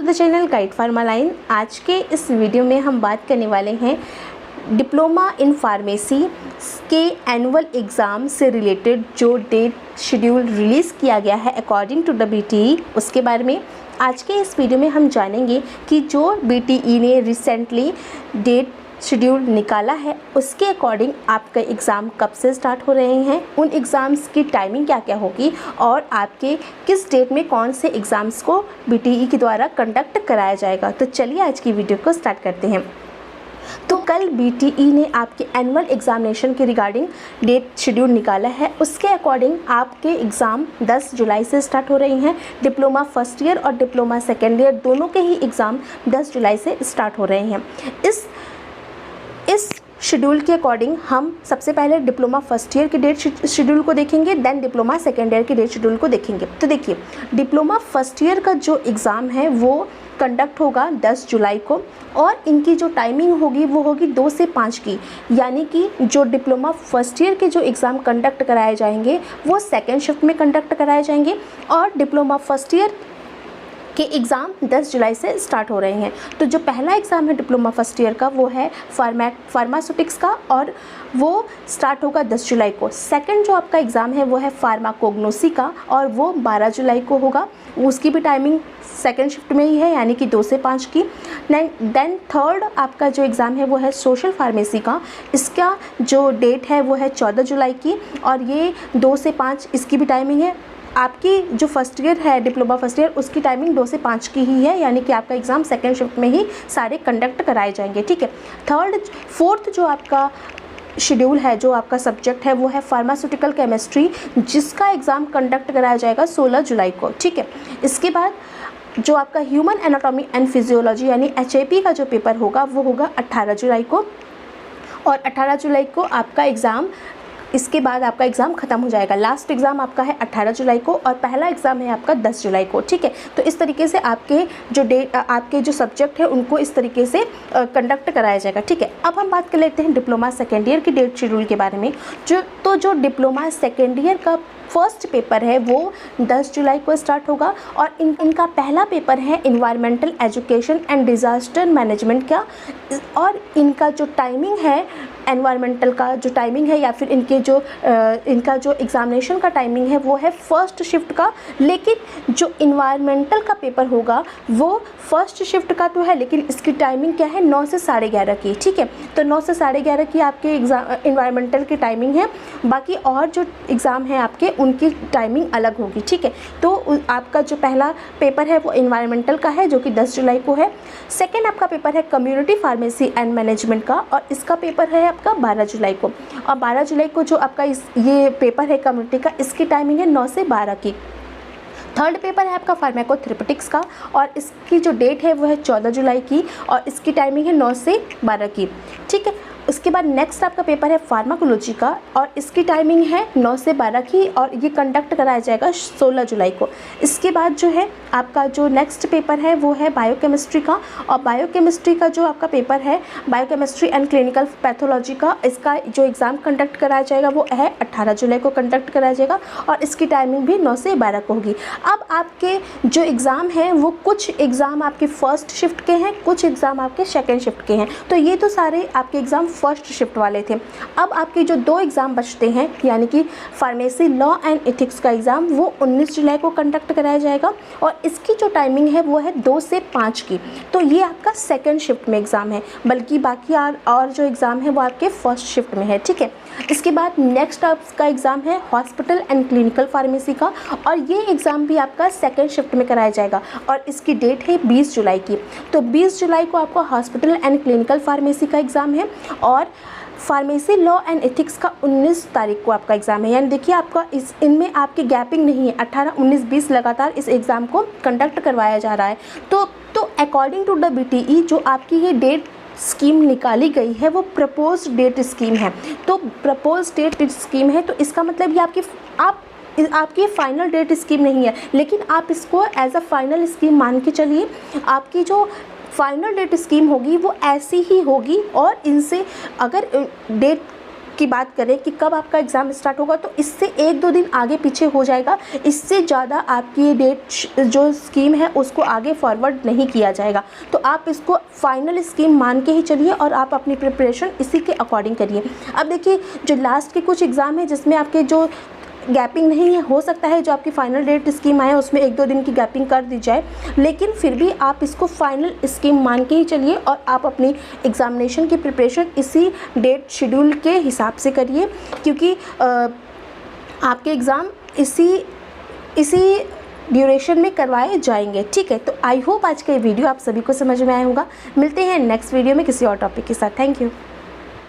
The channel guide pharma line. आज के इस वीडियो में हम बात करने वाले हैं डिप्लोमा इन फार्मेसी के एनुअल एग्ज़ाम से रिलेटेड जो डेट शेड्यूल रिलीज़ किया गया है अकॉर्डिंग टू द बीटीई, उसके बारे में आज के इस वीडियो में हम जानेंगे कि जो बीटीई ने रिसेंटली डेट शेड्यूल निकाला है उसके अकॉर्डिंग आपका एग्ज़ाम कब से स्टार्ट हो रहे हैं, उन एग्ज़ाम्स की टाइमिंग क्या क्या होगी और आपके किस डेट में कौन से एग्ज़ाम्स को बीटीई के द्वारा कंडक्ट कराया जाएगा। तो चलिए आज की वीडियो को स्टार्ट करते हैं। तो कल बीटीई ने आपके एनुअल एग्जामिनेशन के रिगार्डिंग डेट शेड्यूल निकाला है। उसके अकॉर्डिंग आपके एग्ज़ाम 10 जुलाई से स्टार्ट हो रही हैं। डिप्लोमा फर्स्ट ईयर और डिप्लोमा सेकेंड ईयर दोनों के ही एग्ज़ाम 10 जुलाई से स्टार्ट हो रहे हैं। इस शेड्यूल के अकॉर्डिंग हम सबसे पहले डिप्लोमा फर्स्ट ईयर के डेट शेड्यूल को देखेंगे, देन डिप्लोमा सेकेंड ईयर के डेट शेड्यूल को देखेंगे। तो देखिए, डिप्लोमा फर्स्ट ईयर का जो एग्ज़ाम है वो कंडक्ट होगा 10 जुलाई को और इनकी जो टाइमिंग होगी वो होगी 2 से 5 की, यानी कि जो डिप्लोमा फर्स्ट ईयर के जो एग्ज़ाम कंडक्ट कराए जाएंगे वो सेकेंड शिफ्ट में कंडक्ट कराए जाएंगे और डिप्लोमा फर्स्ट ईयर के एग्ज़ाम 10 जुलाई से स्टार्ट हो रहे हैं। तो जो पहला एग्ज़ाम है डिप्लोमा फर्स्ट ईयर का वो है फार्मास्यूटिक्स का और वो स्टार्ट होगा 10 जुलाई को। सेकंड जो आपका एग्ज़ाम है वो है फार्माकोग्नोसी का और वो 12 जुलाई को होगा। उसकी भी टाइमिंग सेकेंड शिफ्ट में ही है, यानी कि 2 से 5 की। देन थर्ड आपका जो एग्ज़ाम है वो है सोशल फार्मेसी का। इसका जो डेट है वो है 14 जुलाई की और ये 2 से 5 इसकी भी टाइमिंग है। आपकी जो फर्स्ट ईयर है डिप्लोमा फर्स्ट ईयर उसकी टाइमिंग 2 से 5 की ही है, यानी कि आपका एग्ज़ाम सेकेंड शिफ्ट में ही सारे कंडक्ट कराए जाएंगे। ठीक है। फोर्थ जो आपका शेड्यूल है, जो आपका सब्जेक्ट है वो है फार्मास्यूटिकल केमिस्ट्री, जिसका एग्ज़ाम कंडक्ट कराया जाएगा 16 जुलाई को। ठीक है। इसके बाद जो आपका ह्यूमन एनाटॉमी एंड फिजियोलॉजी यानी HAP का जो पेपर होगा वो होगा 18 जुलाई को और 18 जुलाई को आपका एग्ज़ाम, इसके बाद आपका एग्ज़ाम ख़त्म हो जाएगा। लास्ट एग्ज़ाम आपका है 18 जुलाई को और पहला एग्ज़ाम है आपका 10 जुलाई को। ठीक है। तो इस तरीके से आपके जो सब्जेक्ट है उनको इस तरीके से कंडक्ट कराया जाएगा। ठीक है। अब हम बात कर लेते हैं डिप्लोमा सेकेंड ईयर की डेट शेड्यूल के बारे में। जो डिप्लोमा सेकेंड ईयर का फर्स्ट पेपर है वो 10 जुलाई को स्टार्ट होगा और इनका पहला पेपर है environmental education and disaster management का और इनका जो टाइमिंग है एनवायरमेंटल का जो टाइमिंग है या फिर इनका जो एग्ज़ामिनेशन का टाइमिंग है वो है फर्स्ट शिफ्ट का। लेकिन जो इन्वायरमेंटल का पेपर होगा वो फर्स्ट शिफ्ट का तो है, लेकिन इसकी टाइमिंग क्या है 9 से 11:30 की। ठीक है। तो 9 से 11:30 की आपके एग्ज़ाम इन्वायरमेंटल की टाइमिंग है, बाकी और जो एग्ज़ाम है आपके उनकी टाइमिंग अलग होगी। ठीक है। तो आपका जो पहला पेपर है वो इन्वायरमेंटल का है जो कि 10 जुलाई को है। सेकेंड आपका पेपर है कम्युनिटी फार्मेसी एंड मैनेजमेंट का और इसका पेपर है आपका 12 जुलाई को और 12 जुलाई को जो आपका ये पेपर है कम्युनिटी का, इसकी टाइमिंग है 9 से 12 की। थर्ड पेपर है आपका फार्माकोथेरेपेटिक्स का और इसकी जो डेट है वो है 14 जुलाई की और इसकी टाइमिंग है 9 से 12 की। ठीक है। उसके बाद नेक्स्ट आपका पेपर है फार्माकोलॉजी का और इसकी टाइमिंग है 9 से 12 की और ये कंडक्ट कराया जाएगा 16 जुलाई को। इसके बाद जो है आपका जो नेक्स्ट पेपर है वो है बायोकेमिस्ट्री का और बायोकेमिस्ट्री का जो आपका पेपर है बायोकेमिस्ट्री एंड क्लिनिकल पैथोलॉजी का, इसका जो एग्ज़ाम कंडक्ट कराया जाएगा वो है 18 जुलाई को कंडक्ट कराया जाएगा और इसकी टाइमिंग भी 9 से 12 को होगी। अब आपके जो एग्ज़ाम हैं वो कुछ एग्ज़ाम आपके फर्स्ट शिफ्ट के हैं, कुछ एग्ज़ाम आपके सेकेंड शिफ्ट के हैं। तो ये तो सारे आपके एग्ज़ाम फर्स्ट शिफ्ट वाले थे। अब आपके जो 2 एग्ज़ाम बचते हैं, यानी कि फार्मेसी लॉ एंड एथिक्स का एग्ज़ाम वो 19 जुलाई को कंडक्ट कराया जाएगा और इसकी जो टाइमिंग है वो है 2 से 5 की। तो ये आपका सेकेंड शिफ्ट में एग्ज़ाम है, बल्कि बाकी और जो एग्ज़ाम है वो आपके फर्स्ट शिफ्ट में है। ठीक है। इसके बाद नेक्स्ट आपका एग्ज़ाम है हॉस्पिटल एंड क्लिनिकल फार्मेसी का और ये एग्ज़ाम भी आपका सेकेंड शिफ्ट में कराया जाएगा और इसकी डेट है 20 जुलाई की। तो 20 जुलाई को आपका हॉस्पिटल एंड क्लिनिकल फार्मेसी का एग्ज़ाम है और फार्मेसी लॉ एंड एथिक्स का 19 तारीख को आपका एग्ज़ाम है। यानी देखिए आपका इनमें आपकी गैपिंग नहीं है, 18, 19, 20 लगातार इस एग्ज़ाम को कंडक्ट करवाया जा रहा है। तो अकॉर्डिंग टू द बीटीई जो आपकी ये डेट स्कीम निकाली गई है वो प्रपोज डेट स्कीम है। तो प्रपोज डेट स्कीम है तो इसका मतलब ये आपकी फाइनल डेट स्कीम नहीं है, लेकिन आप इसको एज अ फाइनल स्कीम मान के चलिए। आपकी जो फाइनल डेट स्कीम होगी वो ऐसी ही होगी और इनसे अगर डेट की बात करें कि कब आपका एग्ज़ाम स्टार्ट होगा, तो इससे 1-2 दिन आगे पीछे हो जाएगा। इससे ज़्यादा आपकी डेट जो स्कीम है उसको आगे फॉरवर्ड नहीं किया जाएगा। तो आप इसको फाइनल स्कीम मान के ही चलिए और आप अपनी प्रिपरेशन इसी के अकॉर्डिंग करिए। अब देखिए, जो लास्ट के कुछ एग्ज़ाम है जिसमें आपके जो गैपिंग नहीं है, हो सकता है जो आपकी फाइनल डेट स्कीम आए उसमें 1-2 दिन की गैपिंग कर दी जाए, लेकिन फिर भी आप इसको फाइनल स्कीम मान के ही चलिए और आप अपनी एग्ज़ामिनेशन की प्रिपरेशन इसी डेट शेड्यूल के हिसाब से करिए, क्योंकि आपके एग्ज़ाम इसी ड्यूरेशन में करवाए जाएंगे। ठीक है, तो आई होप आज का ये वीडियो आप सभी को समझ में आया होगा। मिलते हैं नेक्स्ट वीडियो में किसी और टॉपिक के साथ। Thank you.